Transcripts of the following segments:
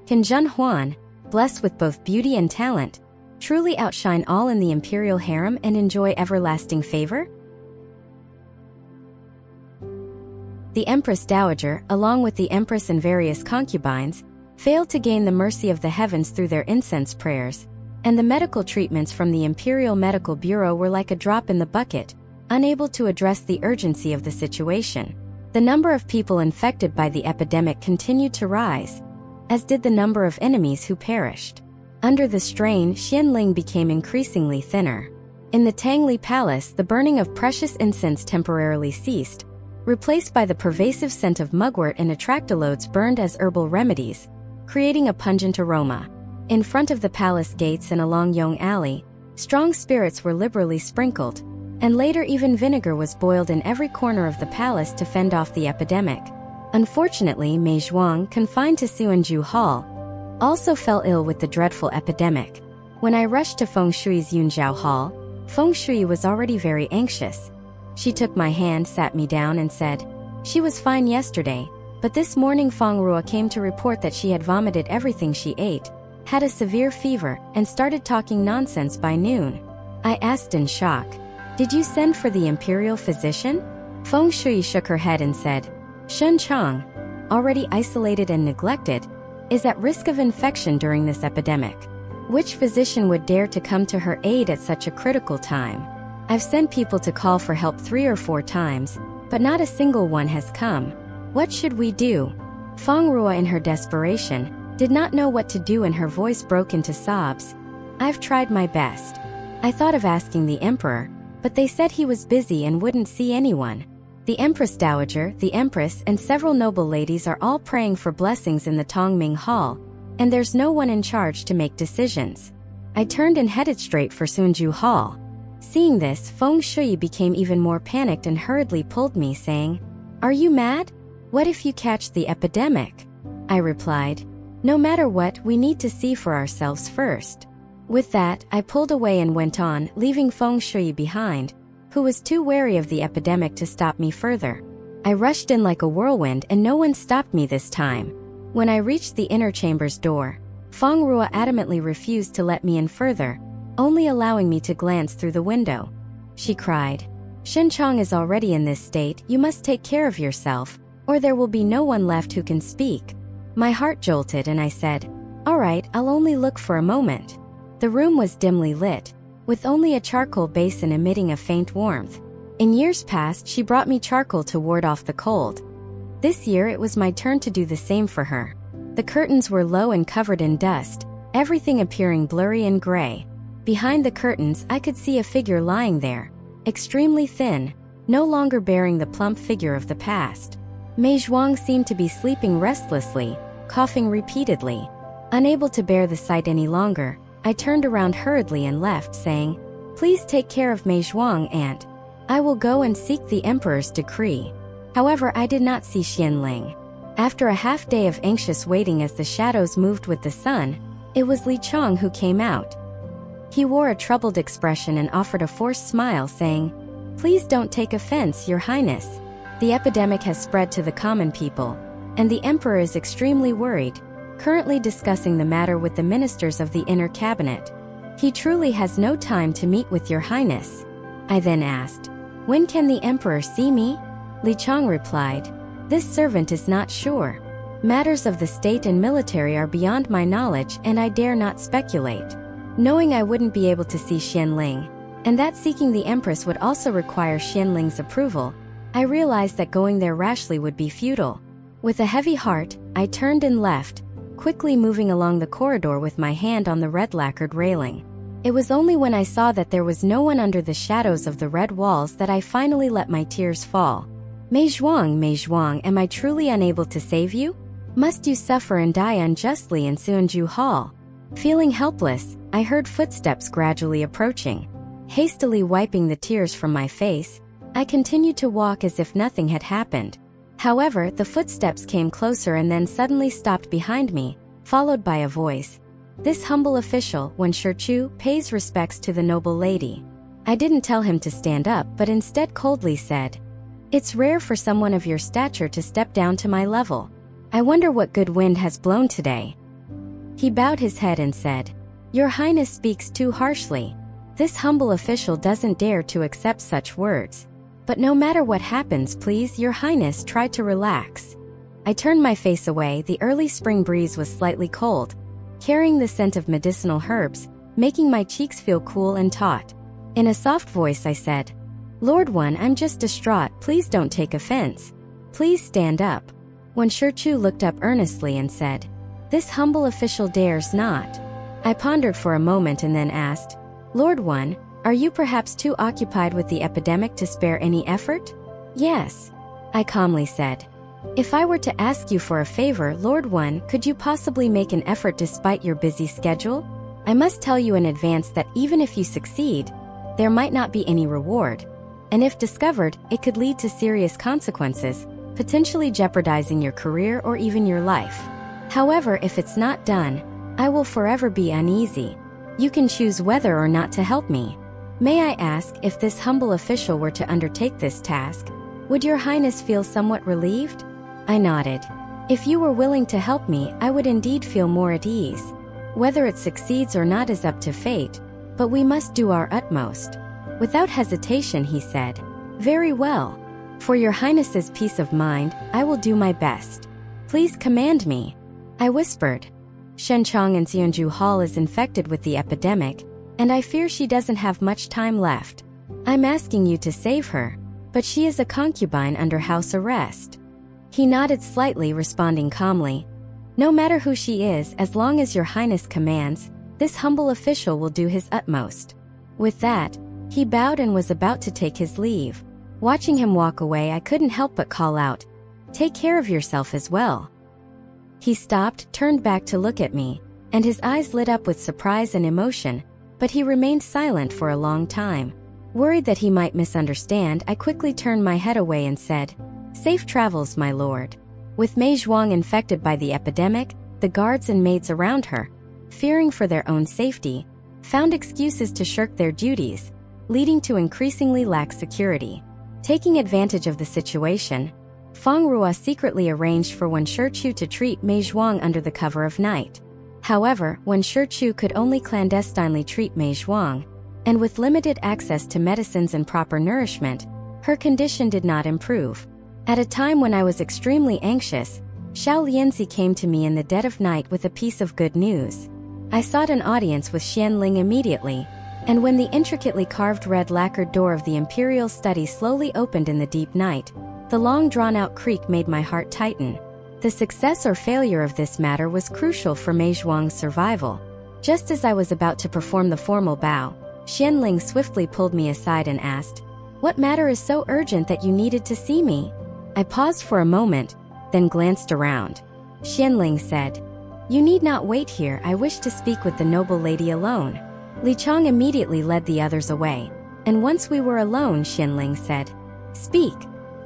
Can Zhen Huan, blessed with both beauty and talent, truly outshine all in the imperial harem and enjoy everlasting favor? The Empress Dowager, along with the Empress and various concubines, failed to gain the mercy of the heavens through their incense prayers, and the medical treatments from the Imperial Medical Bureau were like a drop in the bucket, unable to address the urgency of the situation. The number of people infected by the epidemic continued to rise, as did the number of enemies who perished. Under the strain, Xianling became increasingly thinner. In the Tangli Palace, the burning of precious incense temporarily ceased, replaced by the pervasive scent of mugwort and atractalodes burned as herbal remedies, creating a pungent aroma. In front of the palace gates and along Yong Alley, strong spirits were liberally sprinkled, and later even vinegar was boiled in every corner of the palace to fend off the epidemic. Unfortunately, Mei Zhuang, confined to Suanju Hall, also fell ill with the dreadful epidemic. When I rushed to Feng Shui's Yunjiao Hall, Feng Shui was already very anxious. She took my hand, sat me down and said, "She was fine yesterday, but this morning Feng Ruo came to report that she had vomited everything she ate, had a severe fever, and started talking nonsense by noon." I asked in shock, "Did you send for the imperial physician?" Feng Shui shook her head and said, "Shen Chang, already isolated and neglected, is at risk of infection during this epidemic. Which physician would dare to come to her aid at such a critical time? I've sent people to call for help 3 or 4 times, but not a single one has come. What should we do?" Feng Ruo, in her desperation, did not know what to do and her voice broke into sobs. "I've tried my best. I thought of asking the emperor, but they said he was busy and wouldn't see anyone. The Empress Dowager, the Empress, and several noble ladies are all praying for blessings in the Tongming Hall, and there's no one in charge to make decisions." I turned and headed straight for Sunju Hall. Seeing this, Feng Shui became even more panicked and hurriedly pulled me, saying, "Are you mad? What if you catch the epidemic?" I replied, "No matter what, we need to see for ourselves first." With that, I pulled away and went on, leaving Feng Shui behind, who was too wary of the epidemic to stop me further. I rushed in like a whirlwind and no one stopped me this time. When I reached the inner chamber's door, Feng Ruo adamantly refused to let me in further, only allowing me to glance through the window. She cried, "Shen Chang is already in this state, you must take care of yourself, or there will be no one left who can speak." My heart jolted and I said, "All right, I'll only look for a moment." The room was dimly lit, with only a charcoal basin emitting a faint warmth. In years past, she brought me charcoal to ward off the cold. This year it was my turn to do the same for her. The curtains were low and covered in dust, everything appearing blurry and gray. Behind the curtains, I could see a figure lying there, extremely thin, no longer bearing the plump figure of the past. Mei Zhuang seemed to be sleeping restlessly, coughing repeatedly. Unable to bear the sight any longer, I turned around hurriedly and left, saying, "Please take care of Mei Zhuang, aunt. I will go and seek the emperor's decree." However, I did not see Xianling. After a half day of anxious waiting as the shadows moved with the sun, it was Li Chong who came out. He wore a troubled expression and offered a forced smile, saying, "Please don't take offense, Your Highness. The epidemic has spread to the common people, and the emperor is extremely worried, currently discussing the matter with the ministers of the inner cabinet. He truly has no time to meet with Your Highness." I then asked, "When can the emperor see me?" Li Chong replied, "This servant is not sure. Matters of the state and military are beyond my knowledge and I dare not speculate." Knowing I wouldn't be able to see Xianling, and that seeking the empress would also require Xianling's approval, I realized that going there rashly would be futile. With a heavy heart, I turned and left, quickly moving along the corridor with my hand on the red lacquered railing. It was only when I saw that there was no one under the shadows of the red walls that I finally let my tears fall. Mei Zhuang, am I truly unable to save you? Must you suffer and die unjustly in Suanju Hall?" Feeling helpless, I heard footsteps gradually approaching. Hastily wiping the tears from my face, I continued to walk as if nothing had happened. However, the footsteps came closer and then suddenly stopped behind me, followed by a voice. "This humble official, Wen Shichu, pays respects to the noble lady." I didn't tell him to stand up but instead coldly said, "It's rare for someone of your stature to step down to my level. I wonder what good wind has blown today." He bowed his head and said, "Your Highness speaks too harshly. This humble official doesn't dare to accept such words. But no matter what happens, please, Your Highness, try to relax." I turned my face away. The early spring breeze was slightly cold, carrying the scent of medicinal herbs, making my cheeks feel cool and taut. In a soft voice I said, "Lord Huan, I'm just distraught. Please don't take offense. Please stand up." When Shichu looked up earnestly and said, "This humble official dares not." I pondered for a moment and then asked, "Lord Huan, are you perhaps too occupied with the epidemic to spare any effort?" "Yes," I calmly said. "If I were to ask you for a favor, Lord Huan, could you possibly make an effort despite your busy schedule? I must tell you in advance that even if you succeed, there might not be any reward. And if discovered, it could lead to serious consequences, potentially jeopardizing your career or even your life. However, if it's not done, I will forever be uneasy. You can choose whether or not to help me. May I ask, if this humble official were to undertake this task, would Your Highness feel somewhat relieved?" I nodded. "If you were willing to help me, I would indeed feel more at ease. Whether it succeeds or not is up to fate, but we must do our utmost." Without hesitation he said, "Very well. For Your Highness's peace of mind, I will do my best. Please command me." I whispered, "Shenchong and Xianju Hall is infected with the epidemic, and I fear she doesn't have much time left. I'm asking you to save her, but she is a concubine under house arrest." He nodded slightly, responding calmly, "No matter who she is, as long as Your Highness commands, this humble official will do his utmost." With that, he bowed and was about to take his leave. Watching him walk away, I couldn't help but call out, "Take care of yourself as well." He stopped, turned back to look at me, and his eyes lit up with surprise and emotion, but he remained silent for a long time. Worried that he might misunderstand, I quickly turned my head away and said, "Safe travels, my lord." With Mei Zhuang infected by the epidemic, the guards and maids around her, fearing for their own safety, found excuses to shirk their duties, leading to increasingly lax security. Taking advantage of the situation, Feng Ruo secretly arranged for Wen Shichu to treat Mei Zhuang under the cover of night. However, Wen Shichu could only clandestinely treat Mei Zhuang, and with limited access to medicines and proper nourishment, her condition did not improve. At a time when I was extremely anxious, Xiao Lianzi came to me in the dead of night with a piece of good news. I sought an audience with Xianling immediately, and when the intricately carved red lacquered door of the imperial study slowly opened in the deep night, the long drawn-out creak made my heart tighten. The success or failure of this matter was crucial for Mei Zhuang's survival. Just as I was about to perform the formal bow, Xianling swiftly pulled me aside and asked, "What matter is so urgent that you needed to see me?" I paused for a moment, then glanced around. Xianling said, "You need not wait here. I wish to speak with the noble lady alone." Li Chang immediately led the others away, and once we were alone, Xianling said, "Speak."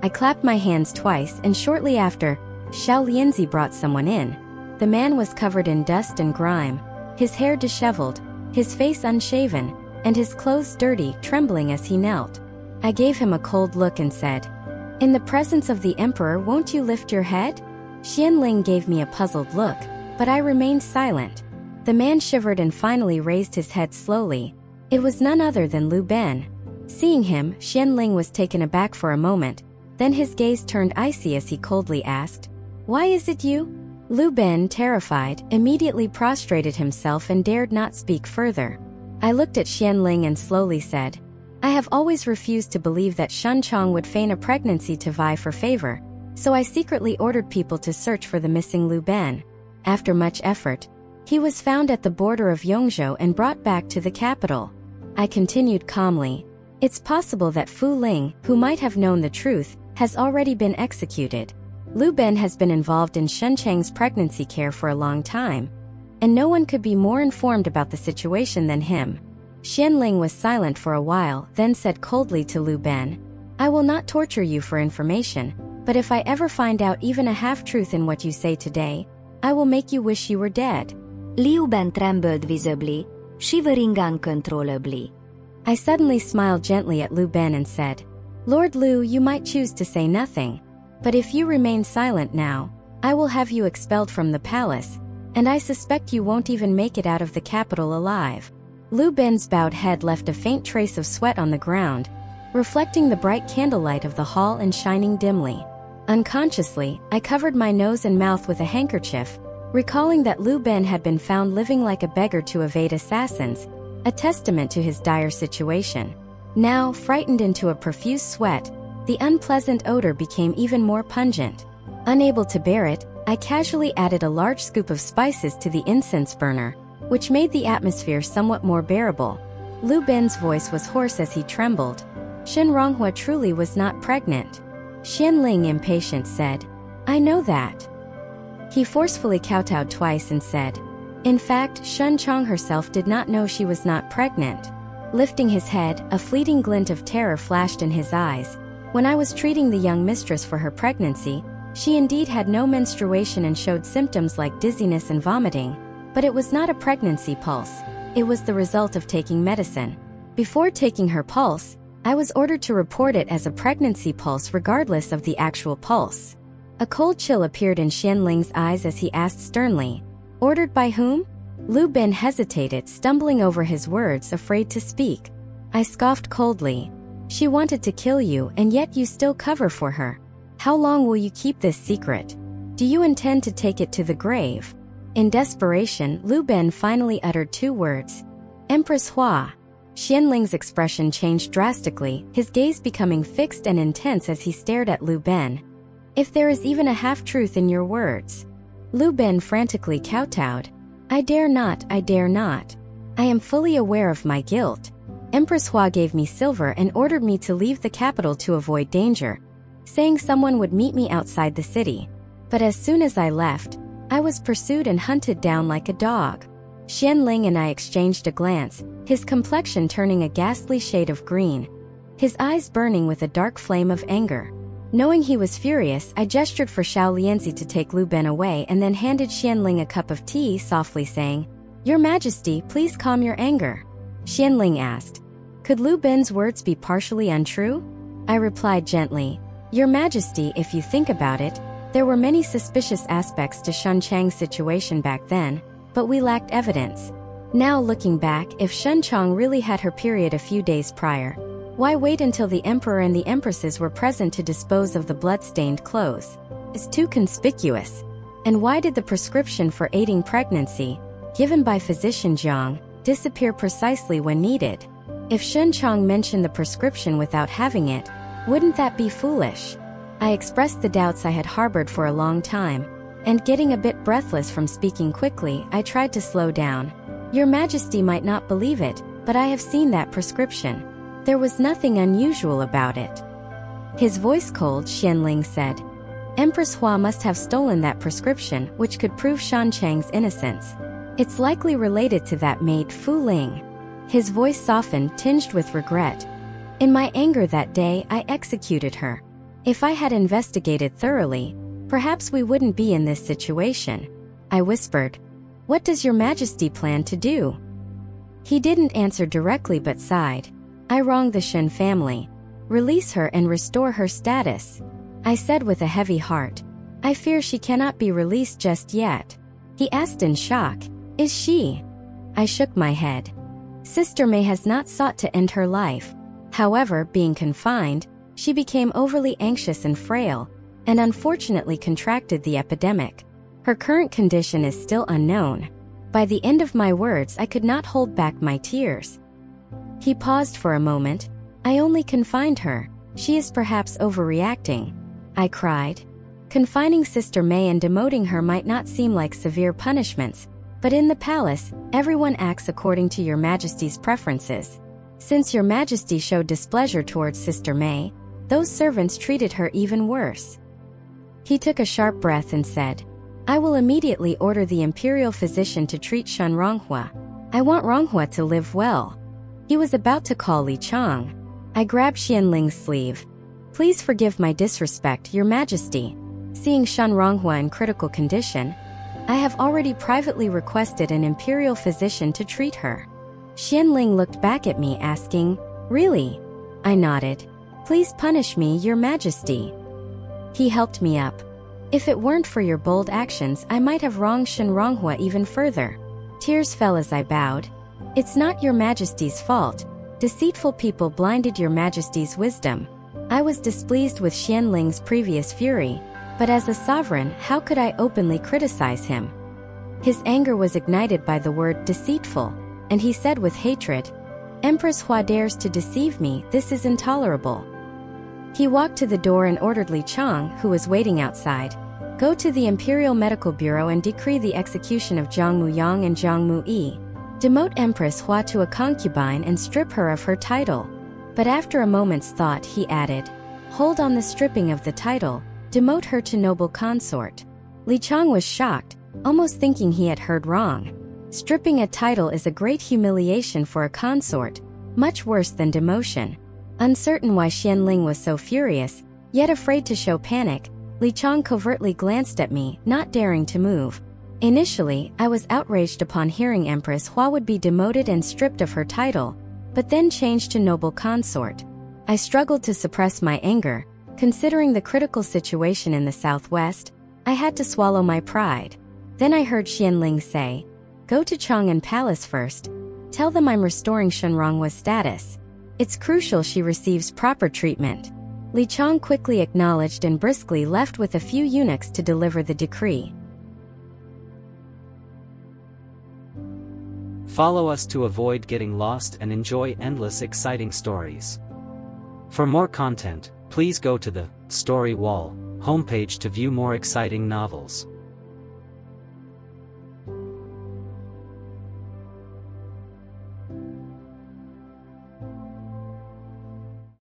I clapped my hands twice, and shortly after, Xiao Lianzi brought someone in. The man was covered in dust and grime, his hair disheveled, his face unshaven, and his clothes dirty, trembling as he knelt. I gave him a cold look and said, "In the presence of the emperor, won't you lift your head?" Xianling gave me a puzzled look, but I remained silent. The man shivered and finally raised his head slowly. It was none other than Lu Ben. Seeing him, Xianling was taken aback for a moment, then his gaze turned icy as he coldly asked, "Why is it you?" Lu Ben, terrified, immediately prostrated himself and dared not speak further. I looked at Xianling and slowly said, "I have always refused to believe that Shenchong would feign a pregnancy to vie for favor, so I secretly ordered people to search for the missing Lu Ben. After much effort, he was found at the border of Yongzhou and brought back to the capital." I continued calmly, "It's possible that Fu Ling, who might have known the truth, has already been executed. Lu Ben has been involved in Shencheng's pregnancy care for a long time, and no one could be more informed about the situation than him." Xianling was silent for a while, then said coldly to Lu Ben, "I will not torture you for information, but if I ever find out even a half-truth in what you say today, I will make you wish you were dead." Liu Ben trembled visibly, shivering uncontrollably. I suddenly smiled gently at Lu Ben and said, "Lord Lu, you might choose to say nothing, but if you remain silent now, I will have you expelled from the palace, and I suspect you won't even make it out of the capital alive. Lu Ben's bowed head left a faint trace of sweat on the ground, reflecting the bright candlelight of the hall and shining dimly. Unconsciously, I covered my nose and mouth with a handkerchief, recalling that Lu Ben had been found living like a beggar to evade assassins, a testament to his dire situation. Now, frightened into a profuse sweat, the unpleasant odor became even more pungent. Unable to bear it, I casually added a large scoop of spices to the incense burner, which made the atmosphere somewhat more bearable. Lu Ben's voice was hoarse as he trembled. Shen Ronghua truly was not pregnant. Xianling, impatient, said, "I know that." He forcefully kowtowed twice and said, "In fact, Shen Chong herself did not know she was not pregnant." Lifting his head, a fleeting glint of terror flashed in his eyes. When I was treating the young mistress for her pregnancy, she indeed had no menstruation and showed symptoms like dizziness and vomiting, but it was not a pregnancy pulse. It was the result of taking medicine. Before taking her pulse, I was ordered to report it as a pregnancy pulse regardless of the actual pulse. A cold chill appeared in Xianling's eyes as he asked sternly, "Ordered by whom?" Lu Ben hesitated, stumbling over his words, afraid to speak. I scoffed coldly. "She wanted to kill you, and yet you still cover for her. How long will you keep this secret? Do you intend to take it to the grave?" In desperation, Lu Ben finally uttered two words, "Empress Hua." Xianling's expression changed drastically, his gaze becoming fixed and intense as he stared at Lu Ben. "If there is even a half-truth in your words." Lu Ben frantically kowtowed. I dare not, I dare not. I am fully aware of my guilt. Empress Hua gave me silver and ordered me to leave the capital to avoid danger, saying someone would meet me outside the city. But as soon as I left, I was pursued and hunted down like a dog. Xianling and I exchanged a glance, his complexion turning a ghastly shade of green, his eyes burning with a dark flame of anger. Knowing he was furious, I gestured for Xiao Lianzi to take Lu Ben away and then handed Xianling a cup of tea, softly saying, "Your Majesty, please calm your anger." Xianling asked, "Could Lu Ben's words be partially untrue?" I replied gently, "Your Majesty, if you think about it, there were many suspicious aspects to Shen Chang's situation back then, but we lacked evidence. Now looking back, if Shen Chong really had her period a few days prior, why wait until the Emperor and the Empresses were present to dispose of the blood-stained clothes? It's too conspicuous. And why did the prescription for aiding pregnancy, given by physician Jiang, disappear precisely when needed? If Shen Chong mentioned the prescription without having it, wouldn't that be foolish?" I expressed the doubts I had harbored for a long time, and getting a bit breathless from speaking quickly, I tried to slow down. "Your Majesty might not believe it, but I have seen that prescription. There was nothing unusual about it." His voice cold, Xianling said, "Empress Hua must have stolen that prescription, which could prove Shan Chang's innocence. It's likely related to that maid Fu Ling." His voice softened, tinged with regret. "In my anger that day, I executed her. If I had investigated thoroughly, perhaps we wouldn't be in this situation." I whispered, "What does Your Majesty plan to do?" He didn't answer directly but sighed. "I wronged the Shen family. Release her and restore her status." I said with a heavy heart, "I fear she cannot be released just yet." He asked in shock, "Is she?" I shook my head. Sister Mei has not sought to end her life. However, being confined, she became overly anxious and frail, and unfortunately contracted the epidemic. Her current condition is still unknown. By the end of my words, I could not hold back my tears. He paused for a moment. "I only confined her. She is perhaps overreacting," I cried. "Confining Sister Mei and demoting her might not seem like severe punishments, but in the palace, everyone acts according to Your Majesty's preferences. Since Your Majesty showed displeasure towards Sister Mei, those servants treated her even worse." He took a sharp breath and said, "I will immediately order the imperial physician to treat Shen Ronghua. I want Ronghua to live well." He was about to call Li Chang. I grabbed Xianling's sleeve. "Please forgive my disrespect, Your Majesty. Seeing Shen Ronghua in critical condition, I have already privately requested an imperial physician to treat her." Xianling looked back at me asking, "Really?" I nodded. "Please punish me, Your Majesty." He helped me up. If it weren't for your bold actions, I might have wronged Shen Ronghua even further. Tears fell as I bowed. It's not your majesty's fault. Deceitful people blinded your majesty's wisdom. I was displeased with Xianling's previous fury, but as a sovereign, how could I openly criticize him? His anger was ignited by the word deceitful, and he said with hatred, Empress Hua dares to deceive me, this is intolerable. He walked to the door and ordered Li Chang, who was waiting outside, go to the Imperial Medical Bureau and decree the execution of Zhang Muyang and Zhang Muyi. Demote Empress Hua to a concubine and strip her of her title. But after a moment's thought he added, hold on the stripping of the title, demote her to noble consort. Li Chang was shocked, almost thinking he had heard wrong. Stripping a title is a great humiliation for a consort, much worse than demotion. Uncertain why Xianling was so furious, yet afraid to show panic, Li Chang covertly glanced at me, not daring to move. Initially, I was outraged upon hearing Empress Hua would be demoted and stripped of her title, but then changed to noble consort. I struggled to suppress my anger. Considering the critical situation in the southwest, I had to swallow my pride. Then I heard Xianling say, go to Chang'an Palace first. Tell them I'm restoring Shen Ronghua's status. It's crucial she receives proper treatment. Li Chang quickly acknowledged and briskly left with a few eunuchs to deliver the decree. Follow us to avoid getting lost and enjoy endless exciting stories. For more content, please go to the Story Wall homepage to view more exciting novels.